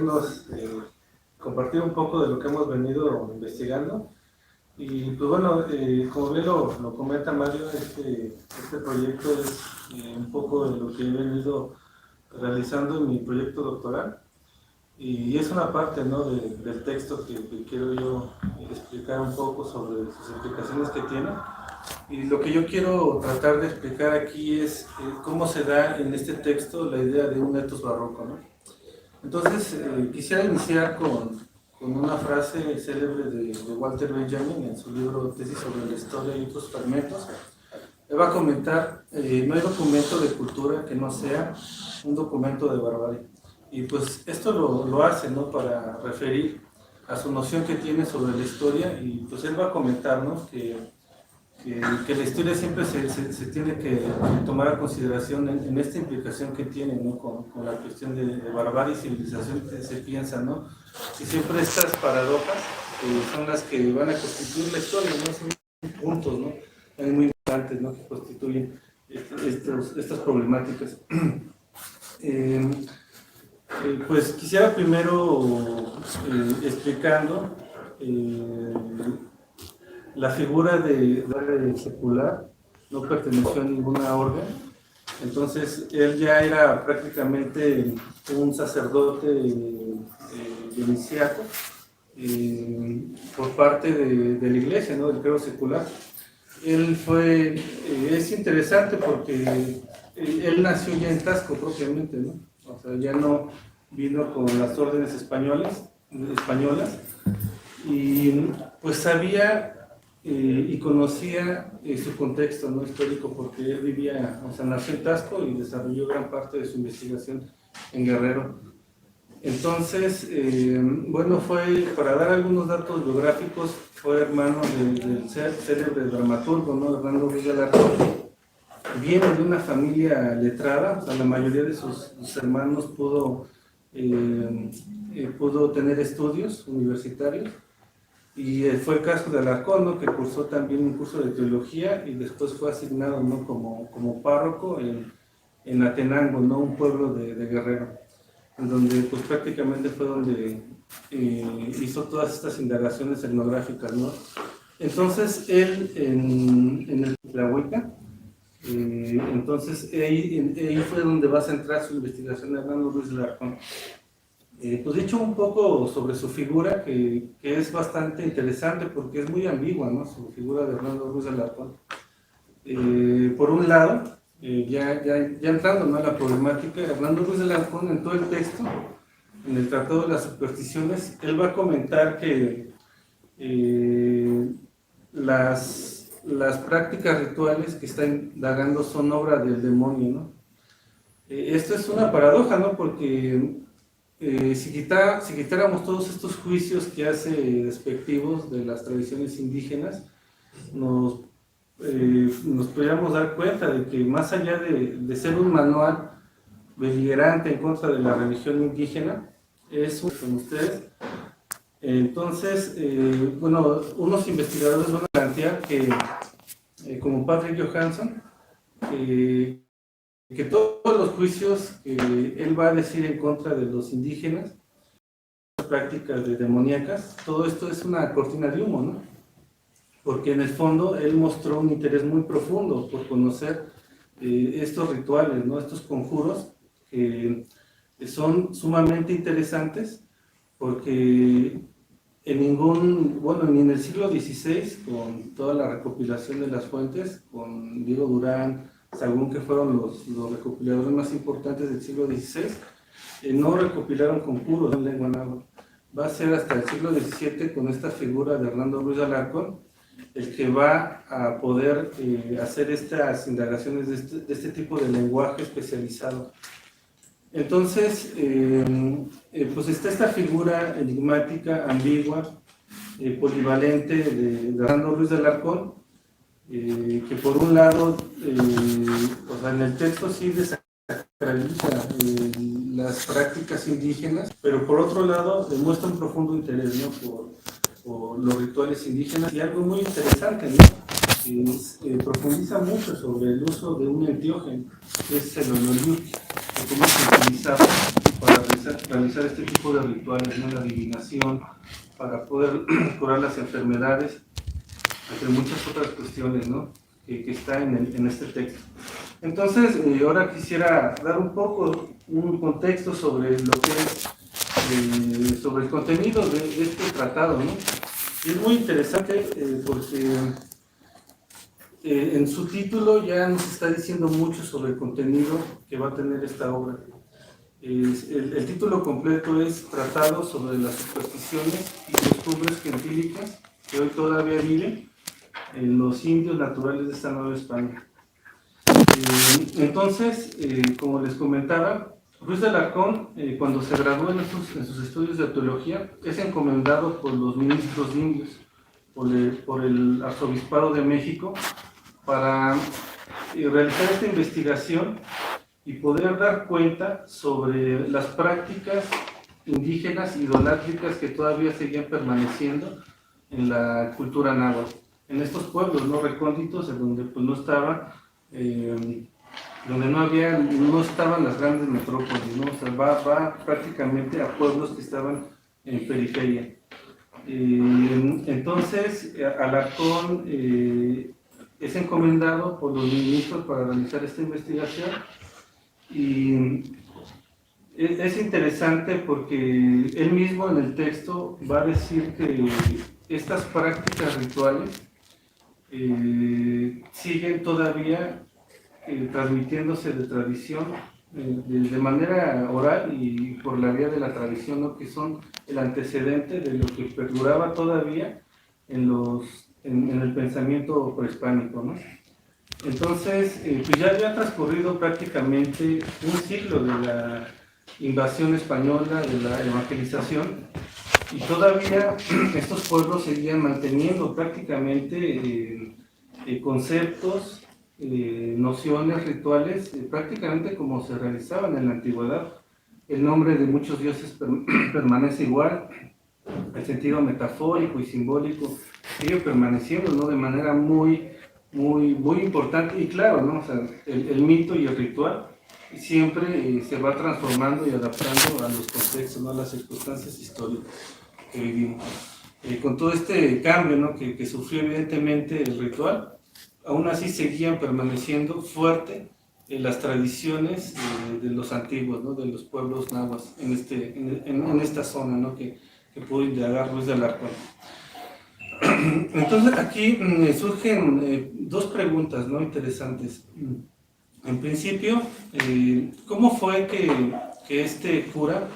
permitirnos compartir un poco de lo que hemos venido investigando. Y pues bueno, como bien lo comenta Mario, este proyecto es un poco de lo que he venido realizando en mi proyecto doctoral. Y es una parte, ¿no?, del texto que quiero yo explicar un poco sobre sus implicaciones que tiene. Y lo que yo quiero tratar de explicar aquí es cómo se da en este texto la idea de un etos barroco, ¿no? Entonces, quisiera iniciar con una frase célebre de Walter Benjamin en su libro Tesis sobre la historia y otros fragmentos. Él va a comentar, no hay documento de cultura que no sea un documento de barbarie. Y pues esto lo hace, ¿no?, para referir a su noción que tiene sobre la historia, y pues él va a comentar, ¿no?, que la historia siempre se tiene que tomar a consideración en esta implicación que tiene, ¿no?, con la cuestión de barbarie y civilización que se piensa, ¿no? Y siempre estas paradojas son las que van a constituir la historia, ¿no? Son puntos, ¿no?, muy importantes, ¿no?, que constituyen estas problemáticas. Pues quisiera primero explicando la figura de secular. No perteneció a ninguna orden, entonces él ya era prácticamente un sacerdote iniciato por parte de la iglesia, ¿no?, del clero secular. Él es interesante porque él nació ya en Tasco propiamente, ¿no? O sea, ya no vino con las órdenes españolas, y pues sabía y conocía su contexto, ¿no?, histórico, porque él vivía, o sea, nació en Tasco y desarrolló gran parte de su investigación en Guerrero. Entonces, bueno, para dar algunos datos biográficos, fue hermano del célebre dramaturgo, ¿no?, Hernando Ruiz de Alarcón. Viene de una familia letrada, o sea, la mayoría de sus hermanos pudo tener estudios universitarios, y fue el caso de Alarcón, ¿no?, que cursó también un curso de teología y después fue asignado, ¿no?, como párroco en Atenango, ¿no?, un pueblo de Guerrero, en donde pues prácticamente fue donde hizo todas estas indagaciones etnográficas, ¿no? Entonces él en el Tlahuica, entonces ahí fue donde va a centrar su investigación Hernando Ruiz de Alarcón. Pues dicho un poco sobre su figura, que es bastante interesante porque es muy ambigua, ¿no?, su figura de Hernando Ruiz de Alarcón. Por un lado, ya entrando, ¿no?, a la problemática, Hernando Ruiz de Alarcón, en todo el texto, en el Tratado de las Supersticiones, él va a comentar que las prácticas rituales que está indagando son obra del demonio, ¿no? Esto es una paradoja, ¿no?, porque si quitáramos todos estos juicios que hace despectivos de las tradiciones indígenas, nos podríamos dar cuenta de que más allá de ser un manual beligerante en contra de la religión indígena, con ustedes. Entonces, bueno, unos investigadores van a plantear que, como Patrick Johansson, que todos los juicios que él va a decir en contra de los indígenas, las prácticas demoníacas, todo esto es una cortina de humo, ¿no? Porque en el fondo él mostró un interés muy profundo por conocer estos rituales, ¿no?, estos conjuros que son sumamente interesantes, porque ni en el siglo XVI, con toda la recopilación de las fuentes, con Diego Durán, Sagún, que fueron los recopiladores más importantes del siglo XVI, no recopilaron conjuros en lengua náhuatl. Va a ser hasta el siglo XVII, con esta figura de Hernando Ruiz de Alarcón, el que va a poder hacer estas indagaciones de este tipo de lenguaje especializado. Entonces, pues está esta figura enigmática, ambigua, polivalente de Hernando Ruiz de Alarcón, que por un lado, o sea, en el texto sí desacraliza las prácticas indígenas, pero por otro lado demuestra un profundo interés, ¿no?, por los rituales indígenas, y algo muy interesante, ¿no?, profundiza mucho sobre el uso de un entiógeno, que es el ololiuqui, que cómo se utilizaba para realizar realizar este tipo de rituales, ¿no? La adivinación, para poder curar las enfermedades, entre muchas otras cuestiones, ¿no? que está en este texto. Entonces, ahora quisiera dar un contexto sobre lo que es, sobre el contenido de este tratado, ¿no? Y es muy interesante porque en su título ya nos está diciendo mucho sobre el contenido que va a tener esta obra. El título completo es Tratado sobre las supersticiones y costumbres gentílicas que hoy todavía viven en los indios naturales de esta Nueva España. Entonces, como les comentaba, Ruiz de Alarcón, cuando se graduó en sus estudios de teología, es encomendado por los ministros indios, por el arzobispado de México, para realizar esta investigación y poder dar cuenta sobre las prácticas indígenas idolátricas que todavía seguían permaneciendo en la cultura náhuatl, en estos pueblos no recónditos, en donde pues no estaba, donde no estaban las grandes metrópolis, ¿no? O sea, va prácticamente a pueblos que estaban en periferia. Entonces, Alarcón es encomendado por los ministros para realizar esta investigación, y es interesante porque él mismo en el texto va a decir que estas prácticas rituales siguen todavía transmitiéndose de tradición, de manera oral y por la vía de la tradición, ¿no? Que son el antecedente de lo que perduraba todavía en el pensamiento prehispánico, ¿no? Entonces, pues ya había transcurrido prácticamente un siglo de la invasión española, de la evangelización, y todavía estos pueblos seguían manteniendo prácticamente conceptos, nociones, rituales, prácticamente como se realizaban en la antigüedad. El nombre de muchos dioses permanece igual, el sentido metafórico y simbólico sigue permaneciendo, ¿no? De manera muy importante y claro, ¿no? O sea, el mito y el ritual siempre se va transformando y adaptando a los contextos, ¿no? A las circunstancias históricas que vivimos. Con todo este cambio, ¿no? que sufrió evidentemente el ritual, aún así seguían permaneciendo fuerte las tradiciones de los antiguos, ¿no? De los pueblos nahuas en esta zona, ¿no? que pudo indagar Ruiz de Alarcón. Entonces aquí surgen dos preguntas, ¿no? Interesantes. En principio, ¿cómo fue que este cura,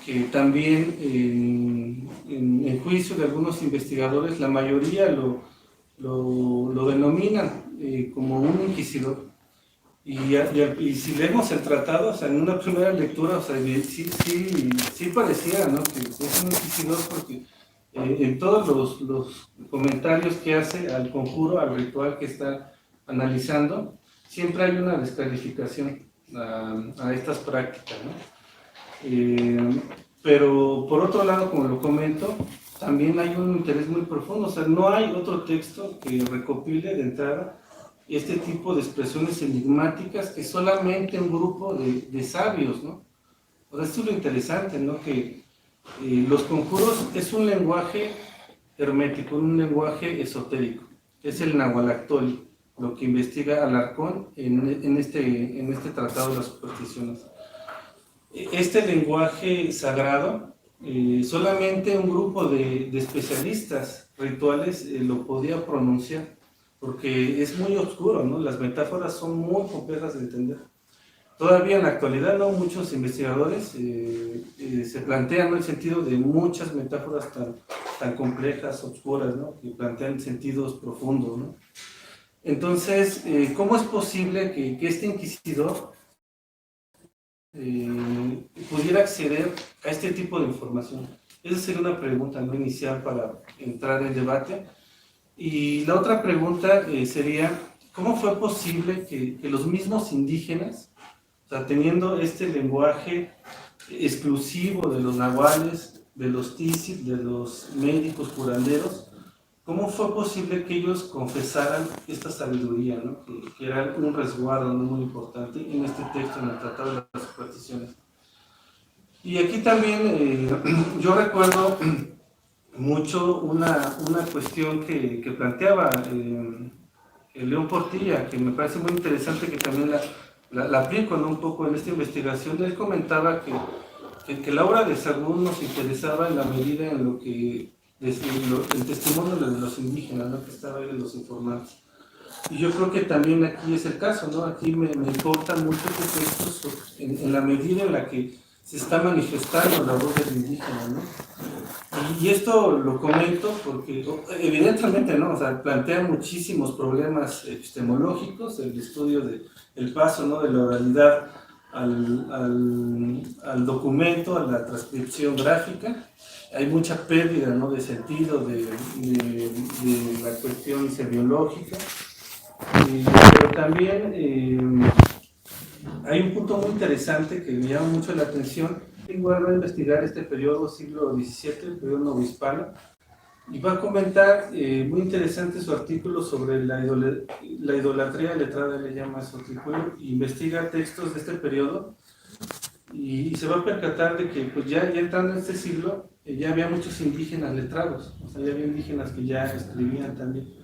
que también en juicio de algunos investigadores, la mayoría lo denominan como un inquisidor? Y si leemos el tratado, o sea, en una primera lectura, o sea, sí parecía, ¿no? Que es un inquisidor porque en todos los comentarios que hace al conjuro, al ritual que está analizando, siempre hay una descalificación a estas prácticas, ¿no? Pero por otro lado, como lo comento, también hay un interés muy profundo, o sea, no hay otro texto que recopile de entrada este tipo de expresiones enigmáticas que solamente un grupo de sabios, ¿no? O sea, esto es lo interesante, ¿no? Que los conjuros es un lenguaje hermético, un lenguaje esotérico, es el nahualactoli, lo que investiga Alarcón en este tratado de las supersticiones. Este lenguaje sagrado, solamente un grupo de especialistas rituales lo podía pronunciar, porque es muy oscuro, ¿no? Las metáforas son muy complejas de entender. Todavía en la actualidad, ¿no? Muchos investigadores se plantean, ¿no? El sentido de muchas metáforas tan complejas, oscuras, ¿no? Que plantean sentidos profundos, ¿no? Entonces, ¿cómo es posible que este inquisidor pudiera acceder a este tipo de información? Esa sería una pregunta, ¿no? Inicial para entrar en debate. Y la otra pregunta sería, ¿cómo fue posible que los mismos indígenas, o sea, teniendo este lenguaje exclusivo de los nahuales, de los tisis, de los médicos curanderos, cómo fue posible que ellos confesaran esta sabiduría, ¿no? que era un resguardo, ¿no? Muy importante en este texto, en el Tratado de las Supersticiones? Y aquí también yo recuerdo mucho una cuestión que planteaba León Portilla, que me parece muy interesante, que también la aplico, ¿no?, un poco en esta investigación. Él comentaba que la obra de Sahagún nos interesaba en la medida en lo que el testimonio de los indígenas, ¿no?, que estaba ahí, de los informantes. Y yo creo que también aquí es el caso, ¿no? Aquí me importa mucho que esto, en la medida en la que se está manifestando la voz del indígena, ¿no? Y esto lo comento porque evidentemente, ¿no?, o sea, plantea muchísimos problemas epistemológicos, el estudio del paso, ¿no?, de la oralidad al documento, a la transcripción gráfica. Hay mucha pérdida, ¿no?, de sentido de la cuestión semiológica. Pero también hay un punto muy interesante que me llama mucho la atención. Igual va a investigar este periodo siglo XVII, el periodo novohispano, y va a comentar muy interesante su artículo sobre la idolatría letrada, le llama su artículo, e investiga textos de este periodo y se va a percatar de que pues ya entrando en este siglo ya había muchos indígenas letrados, o sea, ya había indígenas que ya escribían también.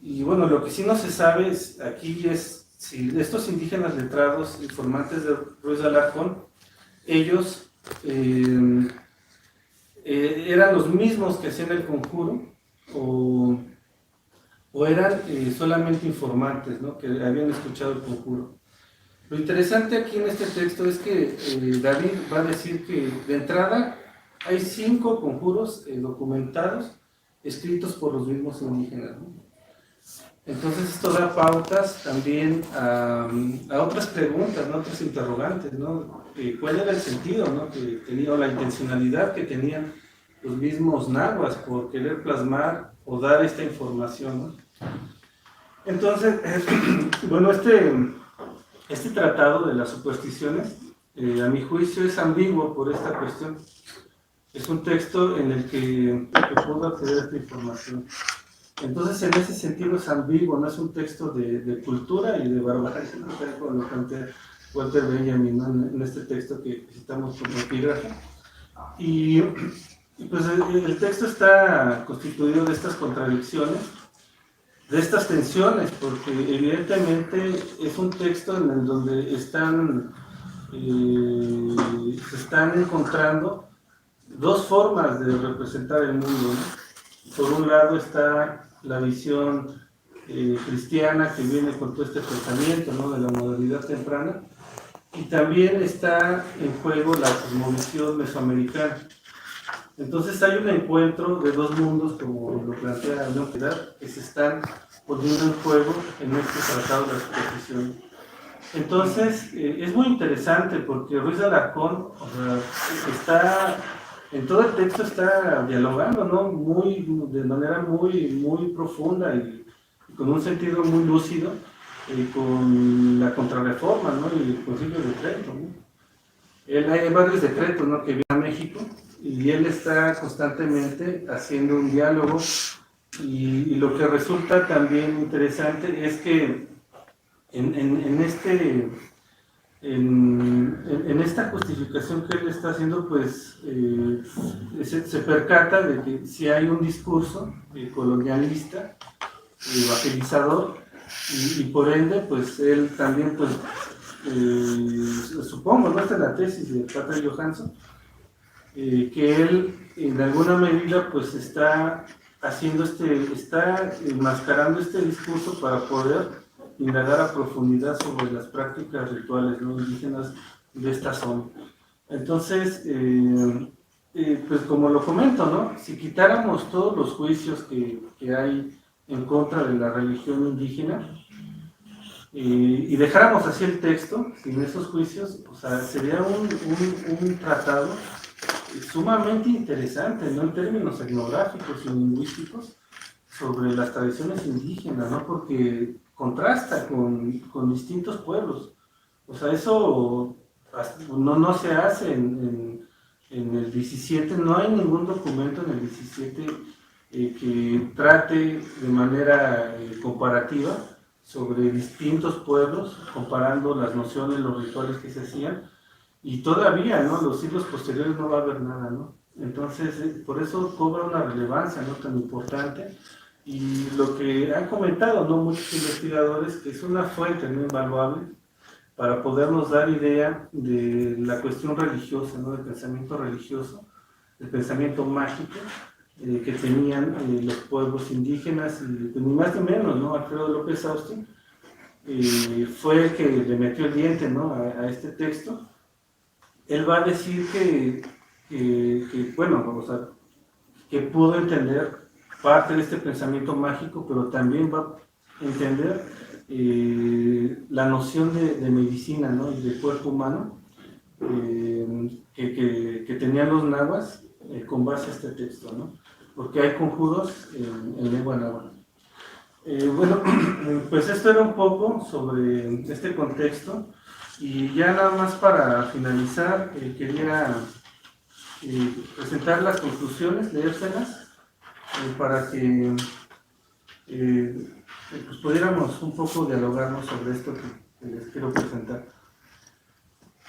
Y bueno, lo que sí no se sabe aquí es si estos indígenas letrados, informantes de Ruiz de Alarcón, ellos eran los mismos que hacían el conjuro o eran solamente informantes, ¿no?, que habían escuchado el conjuro. Lo interesante aquí en este texto es que David va a decir que de entrada hay 5 conjuros documentados escritos por los mismos indígenas, ¿no? Entonces esto da pautas también a otras preguntas, ¿no?, otros interrogantes, ¿no? ¿Cuál era el sentido, ¿no?, que tenía, o la intencionalidad que tenían los mismos nahuas por querer plasmar o dar esta información, ¿no? Entonces, bueno, este tratado de las supersticiones, a mi juicio, es ambiguo por esta cuestión. Es un texto en el que puedo acceder a esta información. Entonces, en ese sentido es ambiguo, no es un texto de cultura y de barbarie, ¿no?, como lo plantea Walter Benjamin, ¿no?, en este texto que citamos como epígrafe. Y pues el texto está constituido de estas contradicciones, de estas tensiones, porque evidentemente es un texto en el donde se están encontrando dos formas de representar el mundo, ¿no? Por un lado está la visión cristiana, que viene con todo este pensamiento, ¿no?, de la modernidad temprana, y también está en juego la cosmovisión mesoamericana. Entonces hay un encuentro de dos mundos, como lo plantea León Piedad, que se están poniendo en juego en este tratado de la superstición. Entonces es muy interesante porque Ruiz de Alarcón, o sea, en todo el texto está dialogando, ¿no?, de manera muy profunda y con un sentido muy lúcido con la Contrarreforma, ¿no?, y el Concilio de Trento, ¿no? Hay varios decretos, ¿no?, que vienen a México y él está constantemente haciendo un diálogo y lo que resulta también interesante es que en esta justificación que él está haciendo, pues se percata de que si hay un discurso colonialista, evangelizador, y por ende, pues él también, pues supongo, ¿no?, esta es la tesis de Patrick Johansson, que él en alguna medida pues está enmascarando este discurso para poder indagar a profundidad sobre las prácticas rituales, ¿no?, indígenas de esta zona. Entonces, pues como lo comento, ¿no?, si quitáramos todos los juicios que hay en contra de la religión indígena y dejáramos así el texto, sin esos juicios, o sea, sería un tratado sumamente interesante, ¿no?, en términos etnográficos y lingüísticos, sobre las tradiciones indígenas, ¿no?, porque contrasta con distintos pueblos. O sea, eso no se hace en el 17, no hay ningún documento en el 17 que trate de manera comparativa sobre distintos pueblos, comparando las nociones, los rituales que se hacían. y todavía, ¿no? Los siglos posteriores no va a haber nada, ¿no? Entonces, por eso cobra una relevancia, ¿no? Tan importante. Y lo que han comentado, ¿no? Muchos investigadores, que es una fuente no invaluable para podernos dar idea de la cuestión religiosa, ¿no? Del pensamiento religioso, el pensamiento mágico que tenían los pueblos indígenas, y ni más ni menos, ¿no? Alfredo López Austin fue el que le metió el diente, ¿no? a este texto. Él va a decir bueno, o sea, que pudo entender parte de este pensamiento mágico, pero también va a entender la noción de medicina, ¿no? Y del cuerpo humano que tenían los nahuas con base a este texto, ¿no? Porque hay conjuros en lengua náhuatl. Bueno, pues esto era un poco sobre este contexto, y ya nada más para finalizar quería presentar las conclusiones, leérselas para que pues pudiéramos un poco dialogarnos sobre esto que les quiero presentar.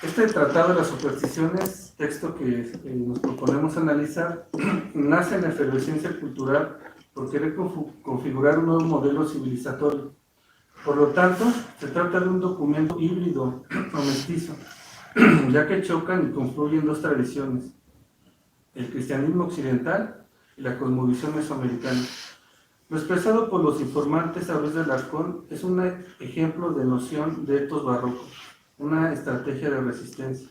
Este Tratado de las Supersticiones, texto que nos proponemos analizar, nace en la efervescencia cultural por querer configurar un nuevo modelo civilizatorio. Por lo tanto, se trata de un documento híbrido o mestizo, ya que chocan y confluyen dos tradiciones, el cristianismo occidental y la cosmovisión mesoamericana. Lo expresado por los informantes a Ruiz de Alarcón es un ejemplo de noción de etos barroco, una estrategia de resistencia.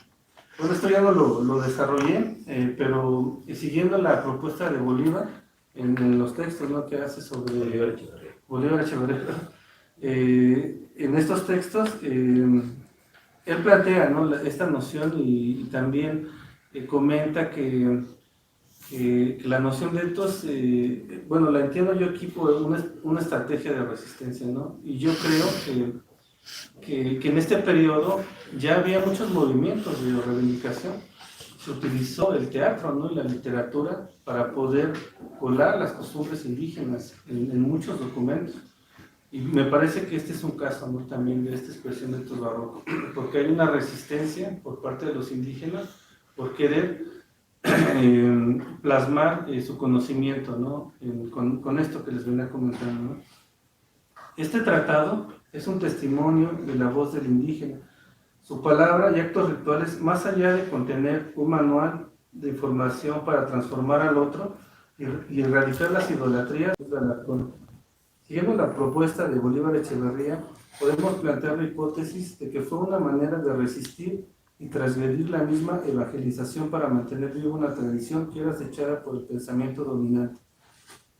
Bueno, esto ya no lo desarrollé, pero siguiendo la propuesta de Bolívar en los textos, ¿no?, que hace sobre Bolívar Echeverría, en estos textos él plantea, ¿no?, esta noción y también comenta que la noción de etos, bueno, la entiendo yo aquí por una estrategia de resistencia, ¿no? Y yo creo que en este periodo ya había muchos movimientos de reivindicación. Se utilizó el teatro, ¿no?, y la literatura para poder colar las costumbres indígenas en muchos documentos. Y me parece que este es un caso, ¿no?, también de esta expresión de etos barroco, porque hay una resistencia por parte de los indígenas por querer plasmar su conocimiento, ¿no?, con esto que les venía comentando, ¿no? Este tratado es un testimonio de la voz del indígena. Su palabra y actos rituales, más allá de contener un manual de información para transformar al otro y erradicar las idolatrías de Alarcón. Siguiendo la propuesta de Bolívar Echeverría, podemos plantear la hipótesis de que fue una manera de resistir y transgredir la misma evangelización para mantener viva una tradición que era acechada por el pensamiento dominante,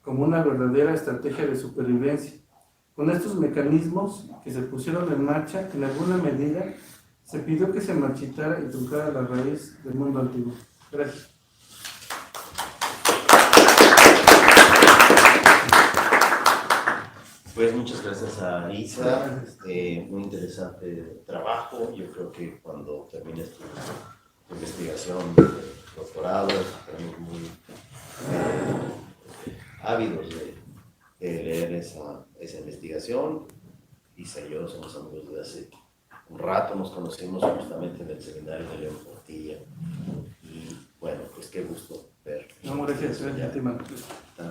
como una verdadera estrategia de supervivencia. Con estos mecanismos que se pusieron en marcha, en alguna medida, se pidió que se marchitara y truncara la raíz del mundo antiguo. Gracias. Pues muchas gracias a Isa, muy interesante trabajo. Yo creo que cuando termines tu investigación de doctorado, estaremos muy ávidos de leer esa investigación. Isa y yo somos amigos desde hace un rato, nos conocimos justamente en el seminario de León Portilla. Y bueno, pues qué gusto ver. No, gracias,